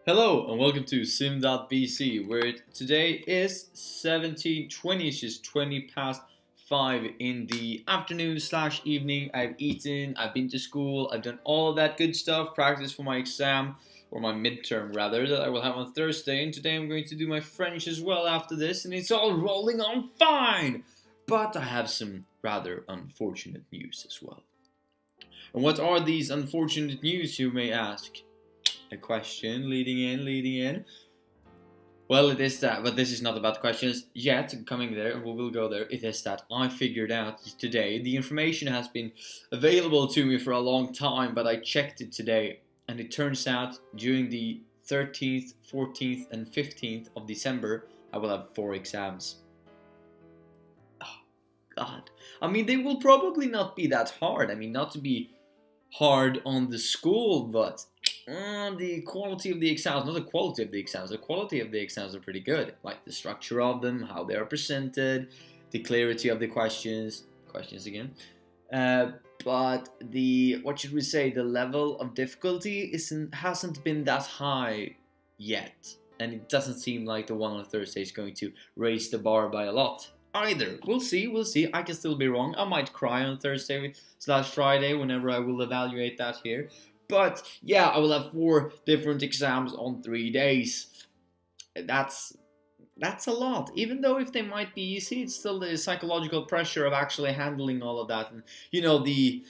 Hello and welcome to sim.bc, where today is 17:20. It's just 20 past 5 in the afternoon slash evening. I've eaten, I've been to school, I've done all of that good stuff, practice for my exam, or my midterm rather, that I will have on Thursday. And today I'm going to do my French as well after this, and it's all rolling on fine. But I have some rather unfortunate news as well. And what are these unfortunate news, you may ask? A question leading in. Well, it is that, but this is not about questions yet. Coming there, we will go there. It is that I figured out today. The information has been available to me for a long time, but I checked it today, and it turns out during the 13th, 14th, and 15th of December, I will have 4 exams. Oh, God. I mean, they will probably not be that hard. I mean, not to be hard on the school, but the quality of the exams, not the quality of the exams, the quality of the exams are pretty good. Like the structure of them, how they are presented, the clarity of the questions again. But what should we say, the level of difficulty hasn't been that high yet. And it doesn't seem like the one on Thursday is going to raise the bar by a lot either. We'll see. I can still be wrong. I might cry on Thursday / Friday whenever I will evaluate that here. But yeah, I will have 4 different exams on 3 days. That's a lot. Even though if they might be easy, it's still the psychological pressure of actually handling all of that. And the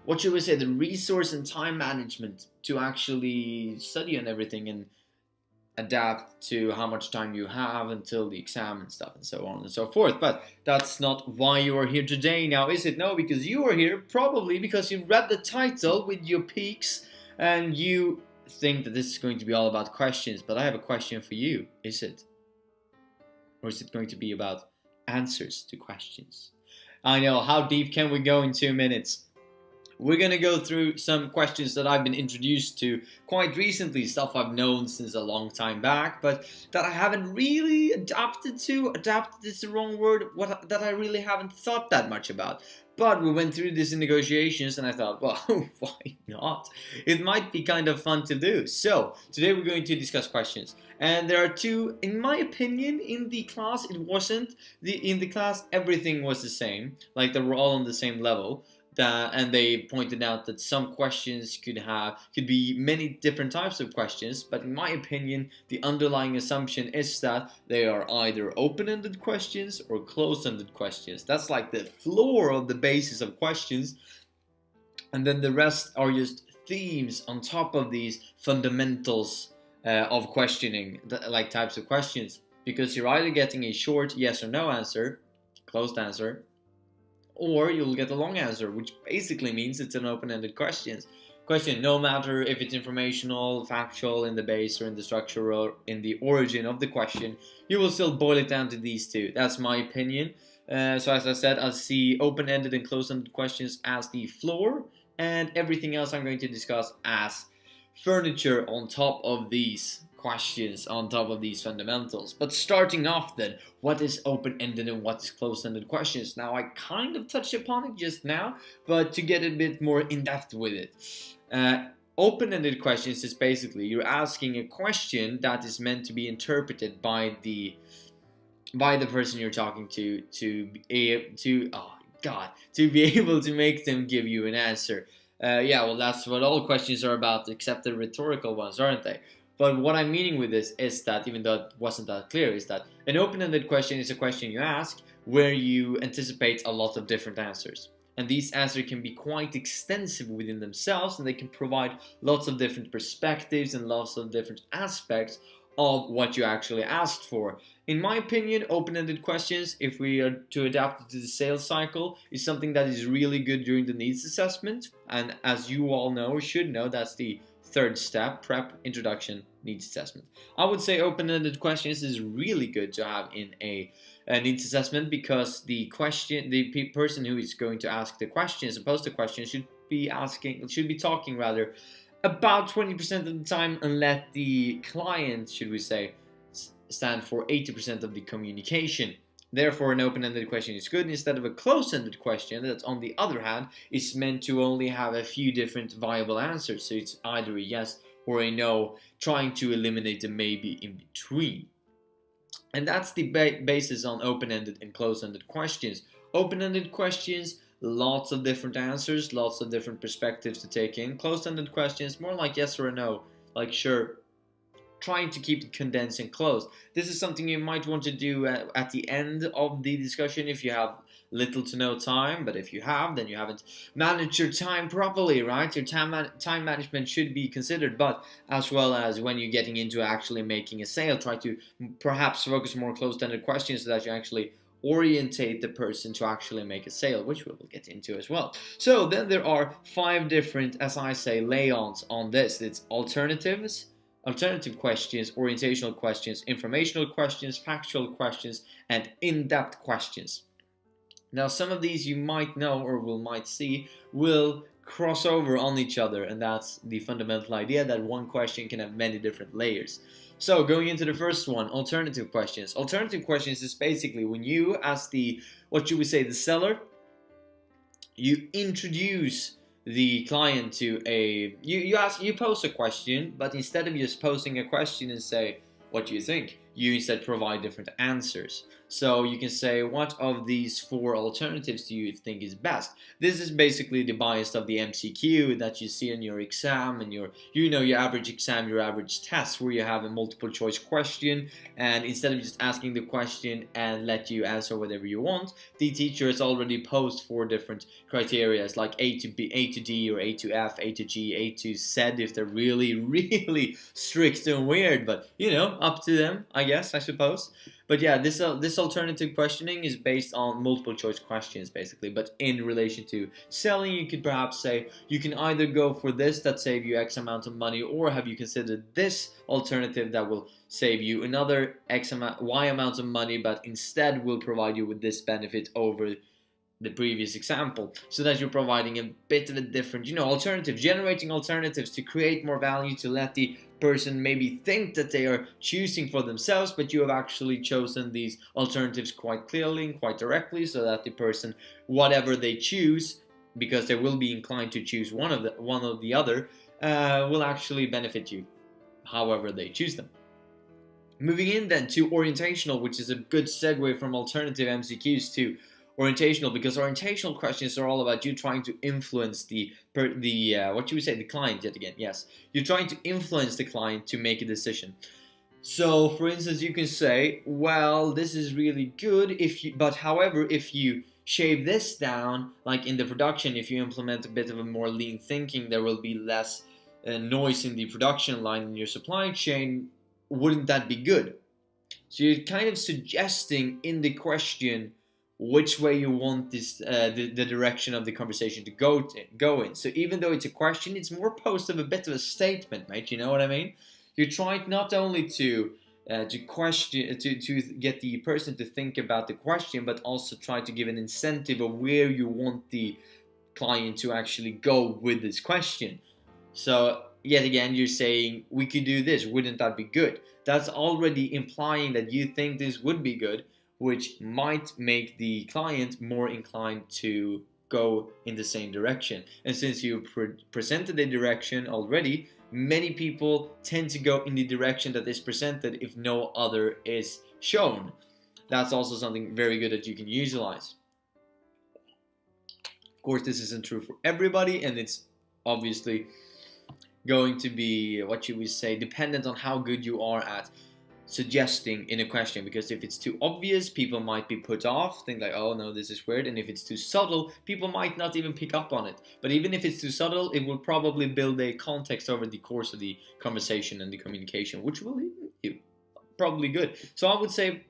what should we say, the resource and time management to actually study on everything and adapt to how much time you have until the exam and stuff and so on and so forth. But that's not why you are here today now, is it? No, because you are here probably because you read the title with your peaks and you think that this is going to be all about questions. But I have a question for you. Is it? Or is it going to be about answers to questions? I know, how deep can we go in 2 minutes? We're going to go through some questions that I've been introduced to quite recently, stuff I've known since a long time back, but that I haven't really adapted to. Adapted is the wrong word, that I really haven't thought that much about. But we went through this in negotiations and I thought, well, why not? It might be kind of fun to do. So, today we're going to discuss questions. And there are 2, in my opinion, in the class, it wasn't. In the class, everything was the same. Like, they were all on the same level. And they pointed out that some questions could be many different types of questions, but in my opinion, the underlying assumption is that they are either open-ended questions or closed-ended questions. That's like the floor of the basis of questions, and then the rest are just themes on top of these fundamentals of questioning, like types of questions, because you're either getting a short yes or no answer, closed answer, or you'll get a long answer, which basically means it's an open-ended question, no matter if it's informational, factual, in the base, or in the structure, or in the origin of the question. You will still boil it down to these 2. That's my opinion. So as I said, I see open-ended and closed-ended questions as the floor, and everything else I'm going to discuss as furniture on top of these questions, on top of these fundamentals. But starting off then, what is open-ended and what is closed-ended questions? Now, I kind of touched upon it just now, but to get a bit more in-depth with it. Open-ended questions is basically you're asking a question that is meant to be interpreted by the person you're talking to be able to make them give you an answer. Yeah, well, that's what all questions are about, except the rhetorical ones, aren't they? But what I'm meaning with this is that, even though it wasn't that clear, is that an open-ended question is a question you ask where you anticipate a lot of different answers. And these answers can be quite extensive within themselves, and they can provide lots of different perspectives and lots of different aspects of what you actually asked for. In my opinion, open-ended questions, if we are to adapt it to the sales cycle, is something that is really good during the needs assessment. And as you all know, or should know, that's the 3rd step, prep, introduction, needs assessment. I would say open-ended questions is really good to have in a needs assessment, because the person who is going to ask the questions, pose the question, should be talking rather about 20% of the time, and let the client, should we say, stand for 80% of the communication. Therefore, an open-ended question is good instead of a closed-ended question that, on the other hand, is meant to only have a few different viable answers. So it's either a yes, or a no, trying to eliminate the maybe in between. And that's the basis on open-ended and closed-ended questions. Open-ended questions, lots of different answers, lots of different perspectives to take in. Closed-ended questions, more like yes or no, like sure, trying to keep it condensed and closed. This is something you might want to do at the end of the discussion if you have little to no time, but if you have, then you haven't managed your time properly, right? Your time management should be considered, but as well as when you're getting into actually making a sale, try to perhaps focus more closed-ended questions so that you actually orientate the person to actually make a sale, which we will get into as well. So then there are 5 different, as I say, lay-ons on this. It's alternatives, alternative questions, orientational questions, informational questions, factual questions, and in-depth questions. Now, some of these you might know or might see will cross over on each other, and that's the fundamental idea that one question can have many different layers. So going into the first one, alternative questions. Alternative questions is basically when you, as the, what you would say, the seller, you introduce the client to a, you pose a question, but instead of just posing a question and say, what do you think? You instead provide different answers. So you can say, what of these 4 alternatives do you think is best? This is basically the bias of the MCQ that you see in your exam and your average exam, your average test, where you have a multiple choice question, and instead of just asking the question and let you answer whatever you want, the teacher has already posed 4 different criteria like A to B, A to D, or A to F, A to G, A to Z if they're really, really strict and weird, but up to them, I guess, I suppose. But yeah, this alternative questioning is based on multiple choice questions basically, but in relation to selling, you could perhaps say you can either go for this that save you X amount of money, or have you considered this alternative that will save you another X amount, Y amount of money, but instead will provide you with this benefit over the previous example, so that you're providing a bit of a different, alternative, generating alternatives to create more value, to let the person maybe think that they are choosing for themselves, but you have actually chosen these alternatives quite clearly and quite directly, so that the person, whatever they choose, because they will be inclined to choose one or the other, will actually benefit you, however they choose them. Moving in then to orientational, which is a good segue from alternative MCQs to orientational, because orientational questions are all about you trying to influence the client yet again. Yes, you're trying to influence the client to make a decision. So, for instance, you can say, well, this is really good but however, if you shave this down, like in the production, if you implement a bit of a more lean thinking, there will be less noise in the production line in your supply chain. Wouldn't that be good? So you're kind of suggesting in the question which way you want this the direction of the conversation to go in. So even though it's a question, it's more posed of a bit of a statement, mate. You know what I mean? You're trying not only to question to get the person to think about the question, but also try to give an incentive of where you want the client to actually go with this question. So yet again, you're saying we could do this. Wouldn't that be good? That's already implying that you think this would be good, which might make the client more inclined to go in the same direction. And since you presented the direction already, many people tend to go in the direction that is presented if no other is shown. That's also something very good that you can utilize. Of course, this isn't true for everybody, and it's obviously going to be, what you would say, dependent on how good you are at suggesting in a question, because if it's too obvious, people might be put off, think like, oh no, this is weird, and if it's too subtle, people might not even pick up on it. But even if it's too subtle, it will probably build a context over the course of the conversation and the communication, which will be probably good. So I would say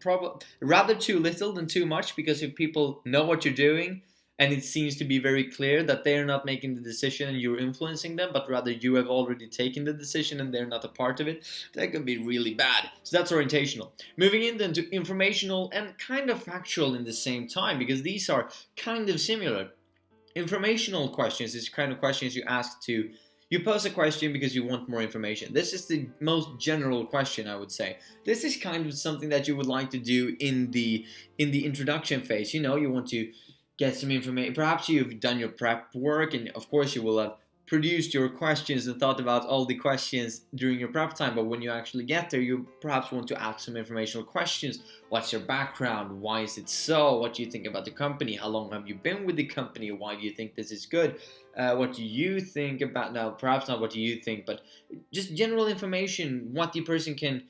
rather too little than too much, because if people know what you're doing, and it seems to be very clear that they're not making the decision and you're influencing them, but rather you have already taken the decision and they're not a part of it, that could be really bad. So that's orientational. Moving in then to informational and kind of factual in the same time, because these are kind of similar. Informational questions is kind of questions you ask to, you pose a question because you want more information. This is the most general question, I would say. This is kind of something that you would like to do in the introduction phase. You want to get some information. Perhaps you've done your prep work, and of course you will have produced your questions and thought about all the questions during your prep time, but when you actually get there, you perhaps want to ask some informational questions. What's your background? Why is it so? What do you think about the company? How long have you been with the company? Why do you think this is good? What do you think about, now perhaps not what do you think, but just general information, what the person can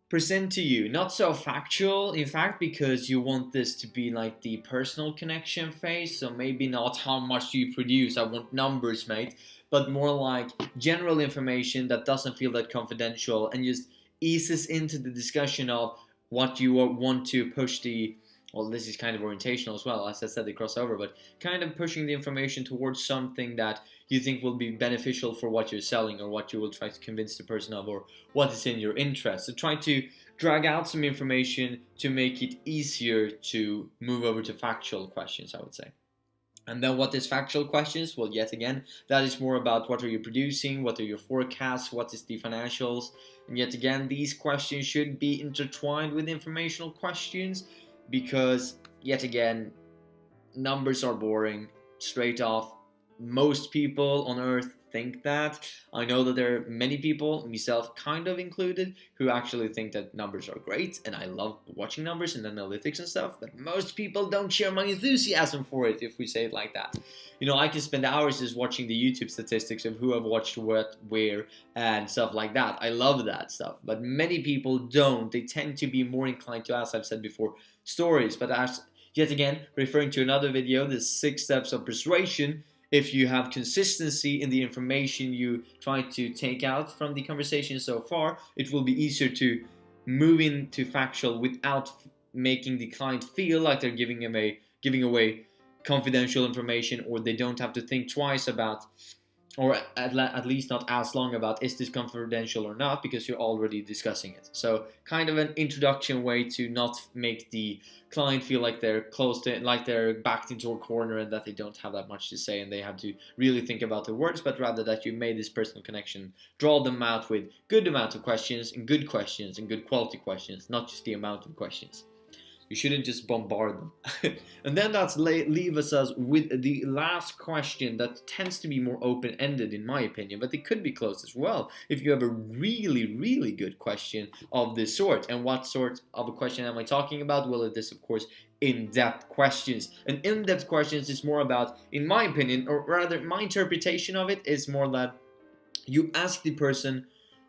present to you. Not so factual, in fact, because you want this to be like the personal connection phase. So maybe not how much you produce, I want numbers, mate, but more like general information that doesn't feel that confidential and just eases into the discussion of what you want to push the, well, this is kind of orientational as well, as I said, the crossover, but kind of pushing the information towards something that you think will be beneficial for what you're selling, or what you will try to convince the person of, or what is in your interest. So try to drag out some information to make it easier to move over to factual questions, I would say. And then what is factual questions? Well, yet again, that is more about what are you producing, what are your forecasts, what is the financials. And yet again, these questions should be intertwined with informational questions, because yet again, numbers are boring straight off. Most people on earth think that. I know that there are many people, myself kind of included, who actually think that numbers are great, and I love watching numbers and analytics and stuff, but most people don't share my enthusiasm for it, if we say it like that. You know, I can spend hours just watching the YouTube statistics of who have watched what, where, and stuff like that. I love that stuff, but many people don't. They tend to be more inclined to, as I've said before, stories. But as, yet again, referring to another video, the 6 steps of persuasion, if you have consistency in the information you try to take out from the conversation so far, it will be easier to move into factual without making the client feel like they're giving away confidential information, or they don't have to think twice about, or at least not as long about, is this confidential or not, because you're already discussing it. So kind of an introduction way to not make the client feel like they're close to, like they're backed into a corner and that they don't have that much to say and they have to really think about the words, but rather that you made this personal connection, draw them out with good amount of questions and good quality questions, not just the amount of questions. You shouldn't just bombard them. And then that leaves us with the last question that tends to be more open-ended in my opinion, but it could be closed as well if you have a really, really good question of this sort. And what sort of a question am I talking about? Well, it is, of course, in-depth questions. And in-depth questions is more about, in my opinion, or rather my interpretation of it is more that you ask the person,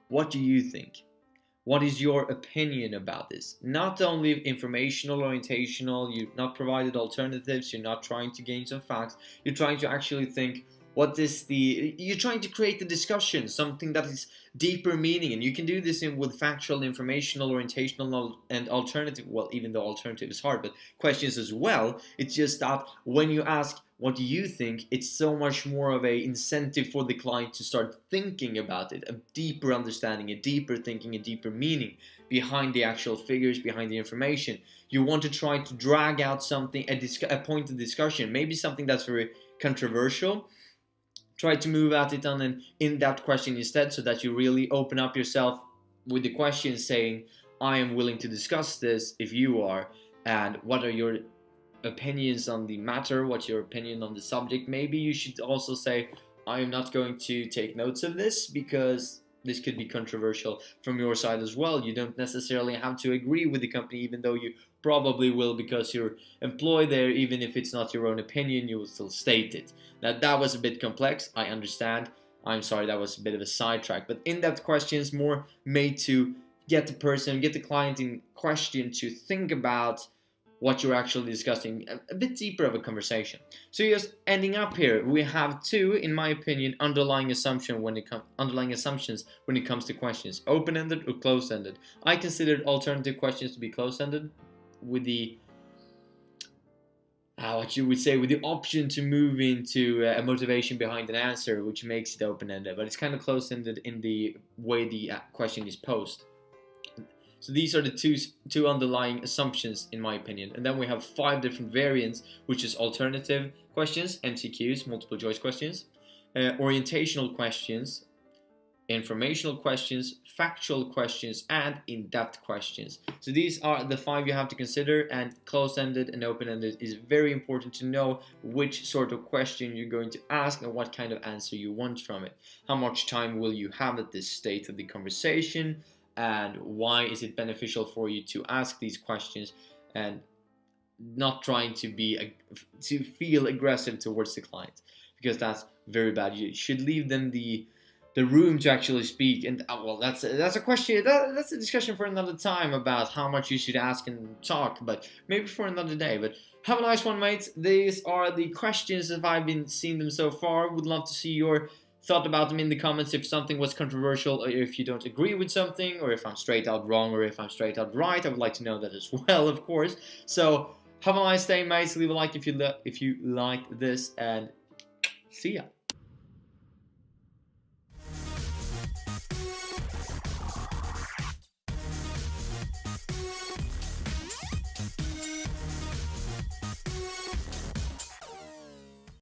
what do you think? What is your opinion about this? Not only informational, orientational, you've not provided alternatives, you're not trying to gain some facts, you're trying to actually think, you're trying to create the discussion, something that is deeper meaning, and you can do this with factual, informational, orientational, and alternative, well, even though alternative is hard, but questions as well. It's just that when you ask, what do you think? It's so much more of a incentive for the client to start thinking about it, a deeper understanding, a deeper thinking, a deeper meaning behind the actual figures, behind the information. You want to try to drag out something, a point of discussion, maybe something that's very controversial. Try to move at it on an in-depth question instead, so that you really open up yourself with the question saying, I am willing to discuss this if you are, and what are your opinions on the matter, what's your opinion on the subject. Maybe you should also say, I am not going to take notes of this because this could be controversial from your side as well. You don't necessarily have to agree with the company, even though you probably will because you're employed there. Even if it's not your own opinion, you will still state it. Now that was a bit complex, I understand. I'm sorry, that was a bit of a sidetrack, but in-depth questions more made to get the client in question to think about what you're actually discussing, a bit deeper of a conversation. So just ending up here, we have 2, in my opinion, underlying assumptions when it comes to questions: open-ended or closed-ended. I considered alternative questions to be closed-ended, with the what you would say, with the option to move into a motivation behind an answer, which makes it open-ended, but it's kind of closed-ended in the way the question is posed. So these are the two underlying assumptions, in my opinion. And then we have 5 different variants, which is alternative questions, MCQs, multiple choice questions, orientational questions, informational questions, factual questions, and in-depth questions. So these are the 5 you have to consider, and closed-ended and open-ended is very important to know which sort of question you're going to ask and what kind of answer you want from it. How much time will you have at this state of the conversation, and why is it beneficial for you to ask these questions, and not trying to feel aggressive towards the client, because that's very bad. You should leave them the room to actually speak. And well, that's a question, that's a discussion for another time about how much you should ask and talk, but maybe for another day. But have a nice one, mates. These are the questions as I've been seeing them so far. Would love to see your thought about them in the comments. If something was controversial, or if you don't agree with something, or if I'm straight out wrong, or if I'm straight out right, I would like to know that as well, of course. So have a nice day, mates. Leave a like if you like this, and see ya.